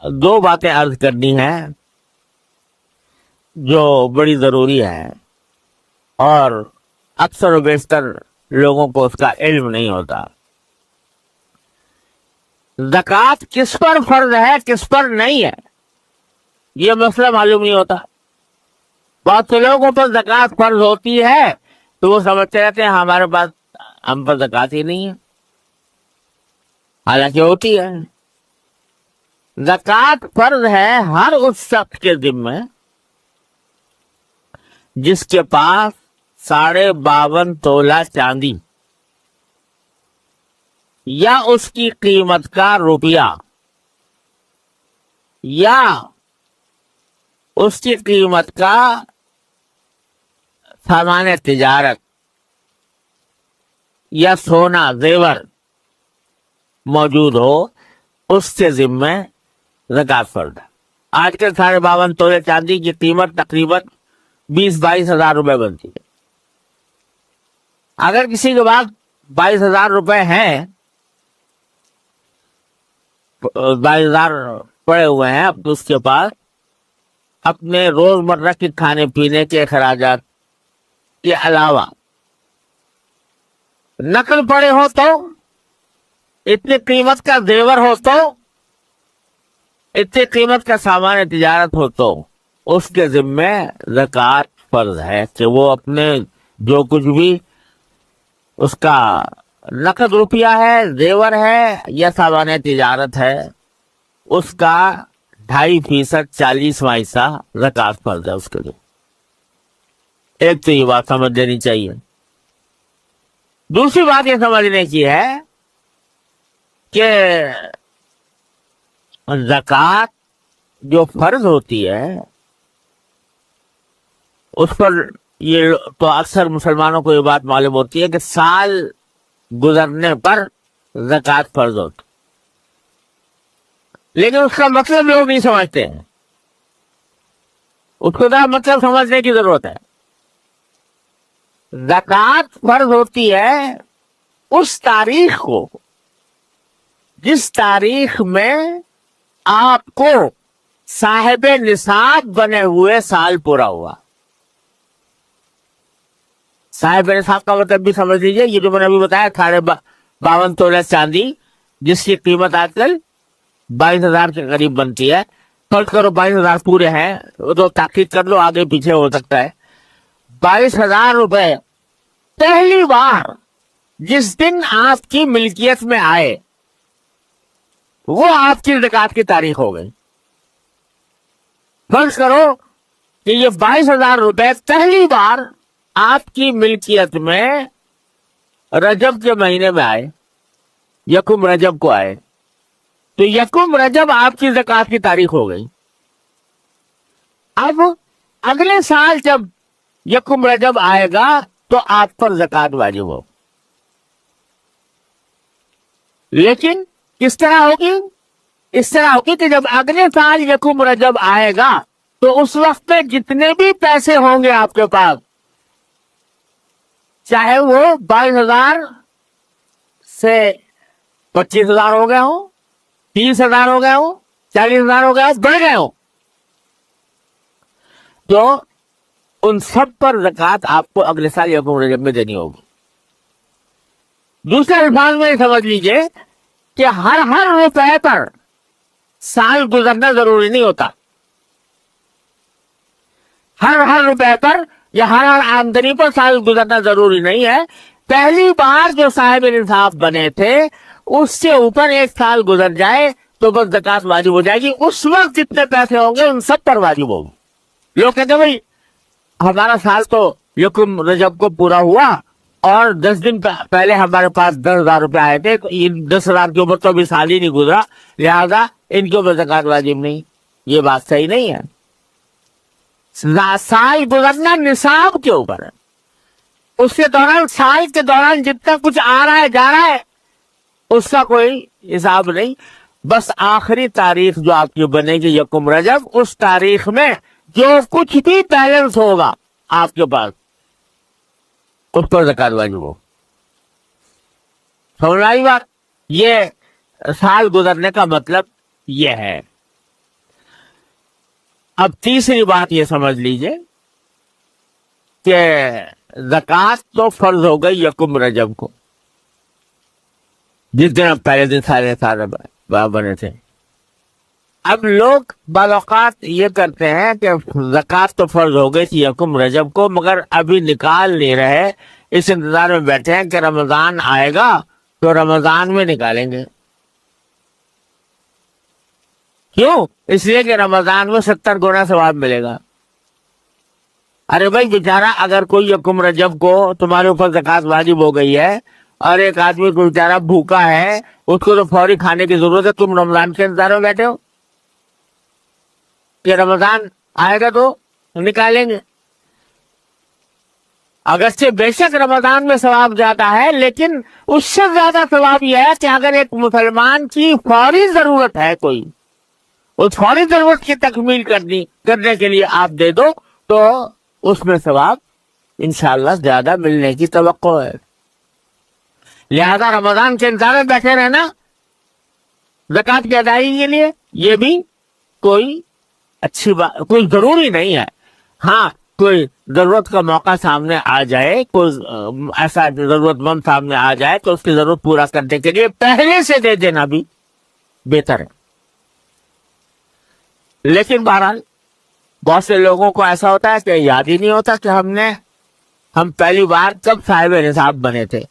دو باتیں عرض کرنی ہیں جو بڑی ضروری ہے، اور اکثر و بیشتر لوگوں کو اس کا علم نہیں ہوتا۔ زکوٰۃ کس پر فرض ہے، کس پر نہیں ہے، یہ مسئلہ معلوم نہیں ہوتا۔ بہت سے لوگوں پر زکوٰۃ فرض ہوتی ہے تو وہ سمجھتے رہتے ہیں ہمارے پاس، ہم پر زکوٰۃ ہی نہیں ہے، حالانکہ ہوتی ہے۔ زکوٰۃ فرض ہے ہر اس شخص کے ذمہ جس کے پاس 52.5 تولہ چاندی یا اس کی قیمت کا روپیہ یا اس کی قیمت کا سامان تجارت یا سونا زیور موجود ہو، اس کے ذمہ زکوٰۃ فرض ہے۔ آج کے 52.5 تولے چاندی کی قیمت تقریباً 20-22 ہزار روپے بنتی ہے۔ اگر کسی کے پاس 22 ہزار روپے ہیں، 22 ہزار پڑے ہوئے ہیں اب اس کے پاس، اپنے روزمرہ کے کھانے پینے کے اخراجات کے علاوہ نقد پڑے ہو تو، اتنی قیمت کا زیور ہو تو، اتنی قیمت کا سامان تجارت ہو تو، اس کے ذمہ زکوٰۃ فرض ہے کہ وہ اپنے جو کچھ بھی اس کا نقد روپیہ ہے، زیور ہے یا سامان تجارت ہے، اس کا 2.5% 40واں حصہ زکوٰۃ فرض ہے اس کے لیے۔ ایک تو یہ بات سمجھ لینی چاہیے۔ دوسری بات یہ سمجھنے کی ہے کہ زکوٰۃ جو فرض ہوتی ہے اس پر یہ تو اکثر مسلمانوں کو یہ بات معلوم ہوتی ہے کہ سال گزرنے پر زکوٰۃ فرض ہوتی، لیکن اس کا مطلب لوگ نہیں سمجھتے ہیں۔ اس کو مطلب سمجھنے کی ضرورت ہے۔ زکوٰۃ فرض ہوتی ہے اس تاریخ کو جس تاریخ میں آپ کو صاحب نصاب بنے ہوئے سال پورا ہوا۔ صاحب نصاب کا مطلب بھی سمجھ لیجیے، یہ جو میں نے ابھی بتایا 52 تولہ چاندی جس کی قیمت آج کل 22 ہزار کے قریب بنتی ہے، فرض کرو 22 ہزار پورے ہیں، وہ تو تحقیق کر لو، آگے پیچھے ہو سکتا ہے۔ 22 ہزار روپے پہلی بار جس دن آپ کی ملکیت میں آئے وہ آپ کی زکوٰۃ کی تاریخ ہو گئی۔ فرض کرو کہ یہ 22 ہزار روپے پہلی بار آپ کی ملکیت میں رجب کے مہینے میں آئے، یکم رجب کو آئے، تو یکم رجب آپ کی زکوٰۃ کی تاریخ ہو گئی۔ اب اگلے سال جب یکم رجب آئے گا تو آپ پر زکوٰۃ واجب ہو، لیکن کس طرح ہوگی؟ اس طرح ہوگی کہ جب اگلے سال یکم رجب آئے گا تو اس وقت میں جتنے بھی پیسے ہوں گے آپ کے پاس، چاہے وہ 22 ہزار سے 25 ہزار ہو گئے ہوں، 30 ہزار ہو گئے ہوں، 40 ہزار ہو گئے ہوں، بڑھ گئے ہوں، تو ان سب پر زکوٰۃ آپ کو اگلے سال یکم رجب میں دینی ہوگی۔ دوسرے الفاظ میں سمجھ لیجئے کہ ہر روپے پر سال گزرنا ضروری نہیں ہوتا۔ ہر روپے پر یا ہر آمدنی پر سال گزرنا ضروری نہیں ہے۔ پہلی بار جو صاحب نصاب بنے تھے اس سے اوپر ایک سال گزر جائے تو بس زکوٰۃ واجب ہو جائے گی، اس وقت جتنے پیسے ہوں گے ان سب پر واجب ہوگی۔ لوگ کہتے ہیں بھائی ہمارا سال تو یکم رجب کو پورا ہوا اور 10 دن پہلے ہمارے پاس 10 ہزار روپے آئے تھے، 10 ہزار کے اوپر تو ابھی سال ہی نہیں گزرا، لہذا ان کے اوپر زکوٰۃ واجب نہیں۔ یہ بات صحیح نہیں ہے۔ سال گزرنا نصاب کے اوپر ہے، اس کے دوران سال کے دوران جتنا کچھ آ رہا ہے جا رہا ہے اس کا کوئی حساب نہیں، بس آخری تاریخ جو آپ کی بنے گی یکم رجب، اس تاریخ میں جو کچھ بھی بیلنس ہوگا آپ کے پاس اس پر زکوٰۃ واجب ہو۔ سمجھ آئی بات؟ یہ سال گزرنے کا مطلب یہ ہے۔ اب تیسری بات یہ سمجھ لیجئے کہ زکوٰۃ تو فرض ہو گئی یکم رجب کو، جس دن اب پہلے دن سارے بنے تھے۔ اب لوگ بعض اوقات یہ کرتے ہیں کہ زکوٰۃ تو فرض ہو گئی تھی یکم رجب کو، مگر ابھی نکال نہیں رہے، اس انتظار میں بیٹھے ہیں کہ رمضان آئے گا تو رمضان میں نکالیں گے۔ کیوں؟ اس لیے کہ رمضان میں 70 گنا ثواب ملے گا۔ ارے بھائی بیچارہ، اگر کوئی یکم رجب کو تمہارے اوپر زکوٰۃ واجب ہو گئی ہے اور ایک آدمی کو بیچارہ بھوکا ہے، اس کو تو فوری کھانے کی ضرورت ہے، تم رمضان کے انتظار میں بیٹھے ہو کہ رمضان آئے گا تو نکالیں گے۔ اگرچہ بے شک رمضان میں ثواب زیادہ ہے، لیکن اس سے زیادہ ثواب یہ ہے کہ اگر ایک مسلمان کی فوری ضرورت ہے، کوئی اس فوری ضرورت کی تکمیل کرنے کے لیے آپ دے دو تو اس میں ثواب انشاءاللہ زیادہ ملنے کی توقع ہے۔ لہذا رمضان کے انتظار میں بیٹھے رہنا زکوٰۃ کی ادائیگی کے لیے یہ بھی کوئی اچھی بات، کوئی ضروری نہیں ہے۔ ہاں، کوئی ضرورت کا موقع سامنے آ جائے، کوئی ایسا ضرورت مند سامنے آ جائے تو اس کی ضرورت پورا کرنے کے لیے پہلے سے دے دینا بھی بہتر ہے۔ لیکن بہرحال بہت سے لوگوں کو ایسا ہوتا ہے کہ یاد ہی نہیں ہوتا کہ ہم پہلی بار کب صاحب نصاب بنے تھے۔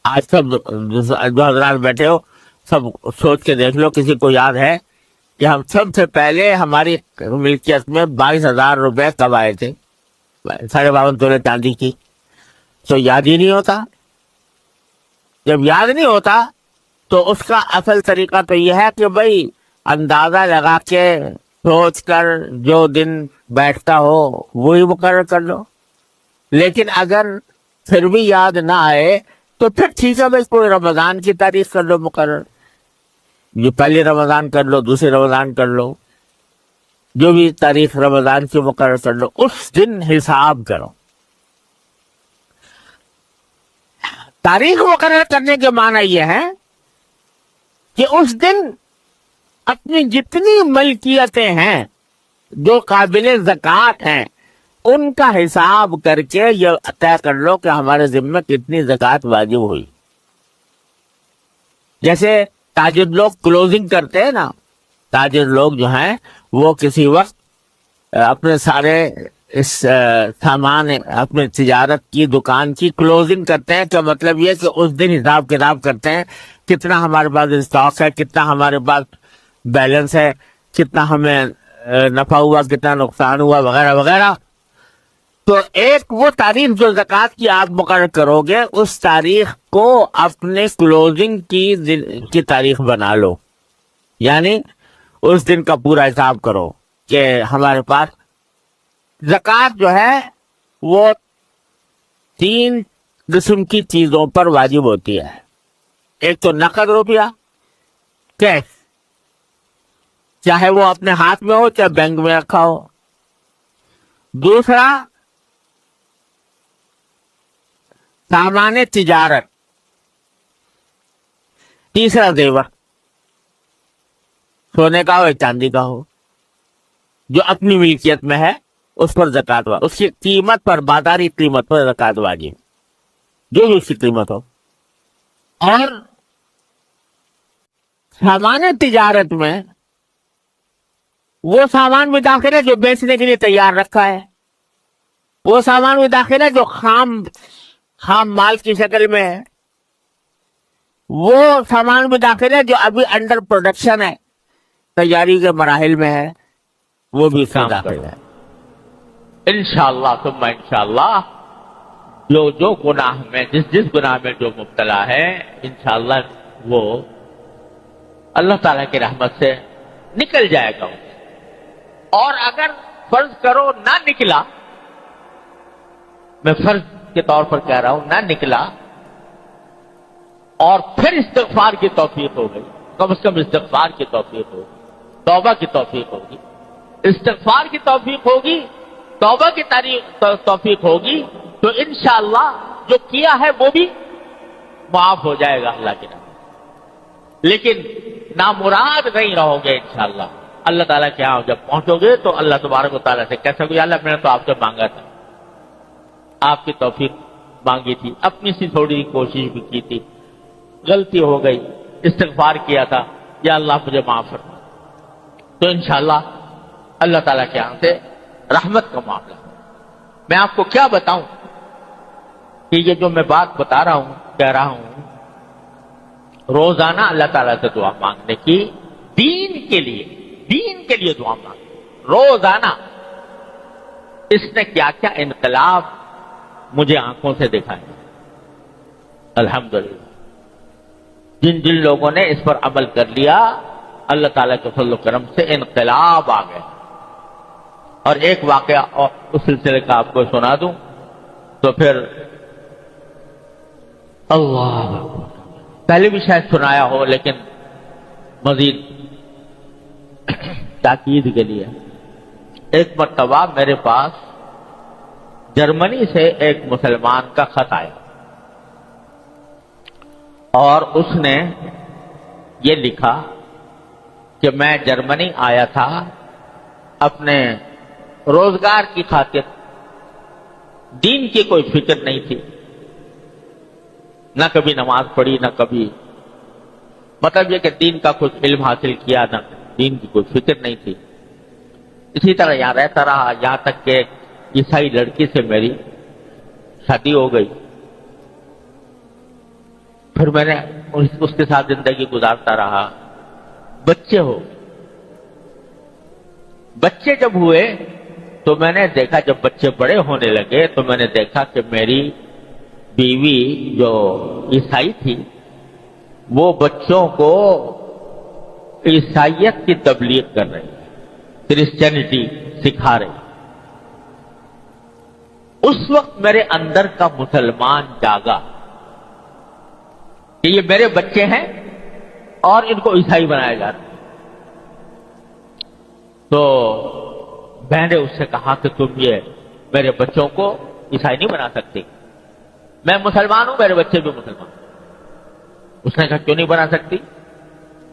آج سب جو حضرات بیٹھے ہو سب سوچ کے دیکھ لو، کسی کو یاد ہے کہ ہم سب سے پہلے ہماری ملکیت میں 22,000 روپے کب آئے تھے؟ 52.5 تولے چاندی کی۔ تو یاد ہی نہیں ہوتا۔ جب یاد نہیں ہوتا تو اس کا اصل طریقہ تو یہ ہے کہ بھائی اندازہ لگا کے سوچ کر جو دن بیٹھتا ہو وہی مقرر کر لو۔ لیکن اگر پھر بھی یاد نہ آئے تو پھر ٹھیک ہے بھائی، کوئی رمضان کی تاریخ کر لو مقرر، یہ پہلی رمضان کر لو، دوسری رمضان کر لو، جو بھی تاریخ رمضان کی مقرر کر لو، اس دن حساب کرو۔ تاریخ مقرر کرنے کے معنی یہ ہے کہ اس دن اپنی جتنی ملکیتیں ہیں جو قابل زکوٰۃ ہیں ان کا حساب کر کے یہ طے کر لو کہ ہمارے ذمہ کتنی زکوٰۃ واجب ہوئی۔ جیسے تاجر لوگ کلوزنگ کرتے ہیں نا، تاجر لوگ جو ہیں وہ کسی وقت اپنے سارے اس سامان، اپنے تجارت کی دکان کی کلوزنگ کرتے ہیں، کا مطلب یہ کہ اس دن حساب کتاب کرتے ہیں کتنا ہمارے پاس اسٹاک ہے، کتنا ہمارے پاس بیلنس ہے، کتنا ہمیں نفع ہوا، کتنا نقصان ہوا، وغیرہ وغیرہ۔ تو ایک وہ تاریخ جو زکوٰۃ کی آپ مقرر کرو گے، اس تاریخ کو اپنے کلوزنگ کی تاریخ بنا لو، یعنی اس دن کا پورا حساب کرو کہ ہمارے پاس زکوٰۃ جو ہے وہ 3 قسم کی چیزوں پر واجب ہوتی ہے۔ ایک تو نقد روپیہ، کیش، چاہے وہ اپنے ہاتھ میں ہو چاہے بینک میں رکھا ہو۔ دوسرا سامان تجارت۔ تیسرا زیور، سونے کا ہو یا چاندی کا ہو، جو اپنی ملکیت میں ہے اس پر زکوٰۃ واجب، اس کی قیمت پر، بازاری قیمت پر زکوٰۃ واجب، جو بھی اس کی قیمت ہو۔ اور سامان تجارت میں وہ سامان بھی داخل ہے جو بیچنے کے لیے تیار رکھا ہے، وہ سامان بھی داخل ہے جو خام مال کی شکل میں ہے، وہ سامان بھی داخل ہے جو ابھی انڈر پروڈکشن ہے، تیاری کے مراحل میں ہے، وہ بھی اس میں داخل ہے۔ انشاءاللہ ثم انشاءاللہ جو گناہ میں، جس گناہ میں جو مبتلا ہے، انشاءاللہ وہ اللہ تعالیٰ کی رحمت سے نکل جائے گا۔ اور اگر فرض کرو نہ نکلا، میں فرض کے طور پر کہہ رہا ہوں، نہ نکلا اور پھر استغفار کی توفیق ہو گئی، کم از کم استغفار کی توفیق ہوگی، توبہ کی توفیق ہوگی، استغفار کی توفیق ہوگی، توبہ کی توفیق ہوگی، تو انشاءاللہ جو کیا ہے وہ بھی معاف ہو جائے گا اللہ کی رحمت۔ لیکن نامراد نہیں رہو گے انشاءاللہ، اللہ تعالیٰ کے یہاں جب پہنچو گے تو اللہ تبارک و تعالیٰ سے کہہ سکو یا اللہ میں نے تو آپ سے مانگا تھا، آپ کی توفیق مانگی تھی، اپنی سی تھوڑی کوشش بھی کی تھی، غلطی ہو گئی، استغفار کیا تھا، یا اللہ مجھے معاف فرما۔ تو انشاءاللہ اللہ تعالیٰ کے یہاں سے رحمت کا معاملہ۔ میں آپ کو کیا بتاؤں کہ یہ جو میں بات بتا رہا ہوں، کہہ رہا ہوں، روزانہ اللہ تعالیٰ سے دعا مانگنے کی، دین کے لیے دعا مانگنے روزانہ۔ اس نے کیا کیا انقلاب مجھے آنکھوں سے دکھائے، الحمدللہ۔ جن لوگوں نے اس پر عمل کر لیا، اللہ تعالیٰ کے فضل و کرم سے انقلاب آ گئے۔ اور ایک واقعہ اور اس سلسلے کا آپ کو سنا دوں تو پھر اللہ پہلے بھی شاید سنایا ہو، لیکن مزید تاکید کے لیے۔ ایک مرتبہ میرے پاس جرمنی سے ایک مسلمان کا خط آیا اور اس نے یہ لکھا کہ میں جرمنی آیا تھا اپنے روزگار کی خاطر، دین کی کوئی فکر نہیں تھی، نہ کبھی نماز پڑھی، نہ کبھی مطلب یہ کہ دین کا کچھ علم حاصل کیا، نہ دین کی کوئی فکر نہیں تھی۔ اسی طرح یہاں رہتا رہا، یہاں تک کہ ایک عیسائی لڑکی سے میری شادی ہو گئی۔ پھر میں نے اس کے ساتھ زندگی گزارتا رہا، بچے ہو۔ بچے جب ہوئے تو میں نے دیکھا، جب بچے بڑے ہونے لگے تو میں نے دیکھا کہ میری بیوی جو عیسائی تھی وہ بچوں کو عیسائیت کی تبلیغ کر رہی، کرسچینٹی سکھا رہی۔ اس وقت میرے اندر کا مسلمان جاگا کہ یہ میرے بچے ہیں اور ان کو عیسائی بنایا جا رہا ہے۔ تو میں نے اس سے کہا کہ تم یہ میرے بچوں کو عیسائی نہیں بنا سکتے، میں مسلمان ہوں، میرے بچے بھی مسلمان۔ اس نے کہا کیوں نہیں بنا سکتی؟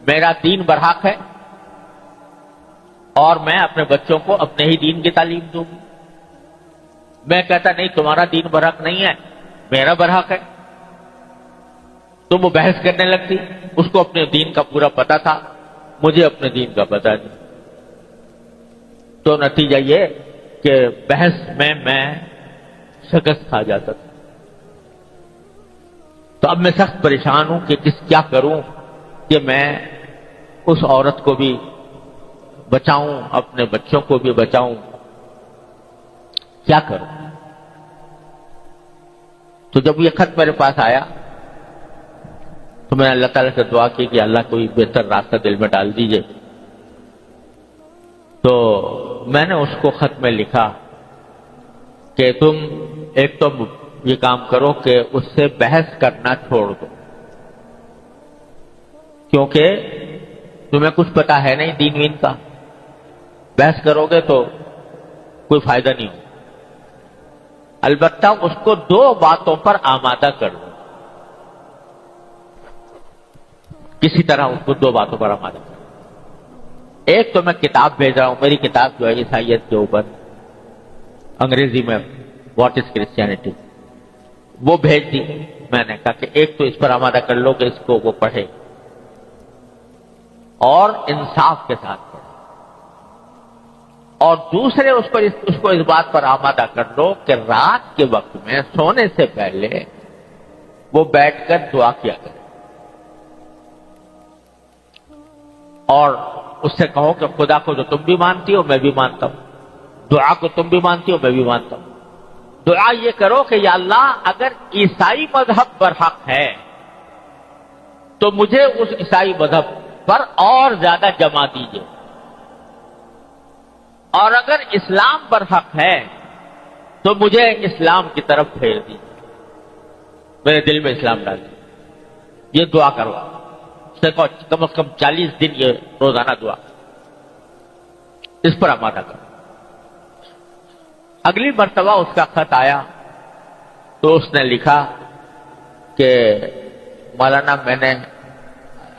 میرا دین برحق ہے اور میں اپنے بچوں کو اپنے ہی دین کی تعلیم دوں گی۔ میں کہتا نہیں تمہارا دین برحق نہیں ہے، میرا برحق ہے۔ تو وہ بحث کرنے لگتی، اس کو اپنے دین کا پورا پتا تھا، مجھے اپنے دین کا پتا نہیں۔ تو نتیجہ یہ کہ بحث میں شکست کھا جاتا تھا۔ تو اب میں سخت پریشان ہوں کہ کیا کروں کہ میں اس عورت کو بھی بچاؤں، اپنے بچوں کو بھی بچاؤں، کیا کروں؟ تو جب یہ خط میرے پاس آیا تو میں نے اللہ تعالیٰ سے دعا کی کہ اللہ کوئی بہتر راستہ دل میں ڈال دیجئے۔ تو میں نے اس کو خط میں لکھا کہ تم ایک تو یہ کام کرو کہ اس سے بحث کرنا چھوڑ دو، کیونکہ تمہیں کچھ پتا ہے نہیں دین وین کا، بحث کرو گے تو کوئی فائدہ نہیں ہو۔ البتہ اس کو 2 باتوں پر آمادہ کر دو، کسی طرح اس کو 2 باتوں پر آمادہ کر دو۔ ایک تو میں کتاب بھیج رہا ہوں، میری کتاب جو ہے عیسائیت کے اوپر، انگریزی میں واٹ از کرسچینٹی، وہ بھیج دی۔ میں نے کہا کہ ایک تو اس پر آمادہ کر لو کہ اس کو وہ پڑھے اور انصاف کے ساتھ پڑھے، اور دوسرے اس کو اس بات پر آمادہ کر لو کہ رات کے وقت میں سونے سے پہلے وہ بیٹھ کر دعا کیا کرے، اور اس سے کہو کہ خدا کو جو تم بھی مانتی ہو میں بھی مانتا ہوں، دعا کو تم بھی مانتی ہو میں بھی مانتا ہوں۔ دعا یہ کرو کہ یا اللہ اگر عیسائی مذہب برحق ہے تو مجھے اس عیسائی مذہب پر اور زیادہ جما دیجیے، اور اگر اسلام برحق ہے تو مجھے اسلام کی طرف پھیر دیجیے، میرے دل میں اسلام ڈال دیجیے۔ یہ دعا کرو، اس سے کم از کم 40 دن یہ روزانہ دعا، اس پر آمادہ کرو۔ اگلی مرتبہ اس کا خط آیا تو اس نے لکھا کہ مولانا میں نے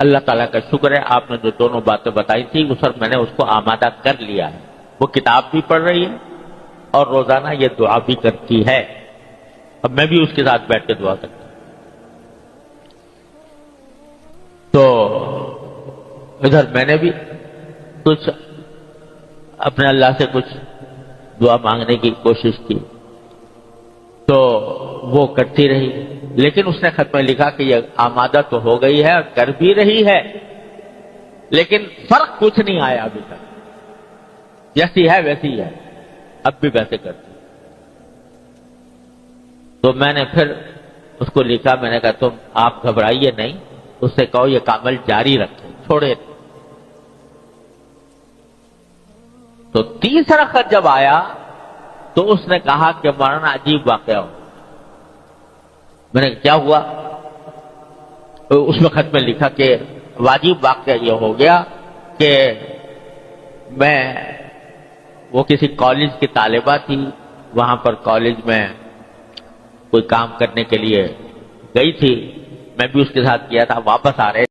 اللہ تعالیٰ کا شکر ہے آپ نے جو دونوں باتیں بتائی تھی وہ سر میں نے اس کو آمادہ کر لیا ہے. وہ کتاب بھی پڑھ رہی ہے اور روزانہ یہ دعا بھی کرتی ہے. اب میں بھی اس کے ساتھ بیٹھ کے دعا کرتا ہوں. تو ادھر میں نے بھی کچھ اپنے اللہ سے کچھ دعا مانگنے کی کوشش کی تو وہ کرتی رہی. لیکن اس نے خط میں لکھا کہ یہ آمادہ تو ہو گئی ہے اور کر بھی رہی ہے لیکن فرق کچھ نہیں آیا ابھی تک. جیسی ہے ویسی ہے, اب بھی ویسے کرتی. تو میں نے پھر اس کو لکھا, میں نے کہا تم آپ گھبرائیے نہیں, اس سے کہو یہ کامل جاری رکھے, چھوڑے. تو تیسرا خط جب آیا تو اس نے کہا کہ مولانا عجیب واقعہ ہو. میں نے کہا کیا ہوا؟ اس میں خط میں لکھا کہ واجب واقعہ یہ ہو گیا کہ میں وہ کسی کالج کی طالبہ تھی, وہاں پر کالج میں کوئی کام کرنے کے لیے گئی تھی, میں بھی اس کے ساتھ کیا تھا. واپس آ رہے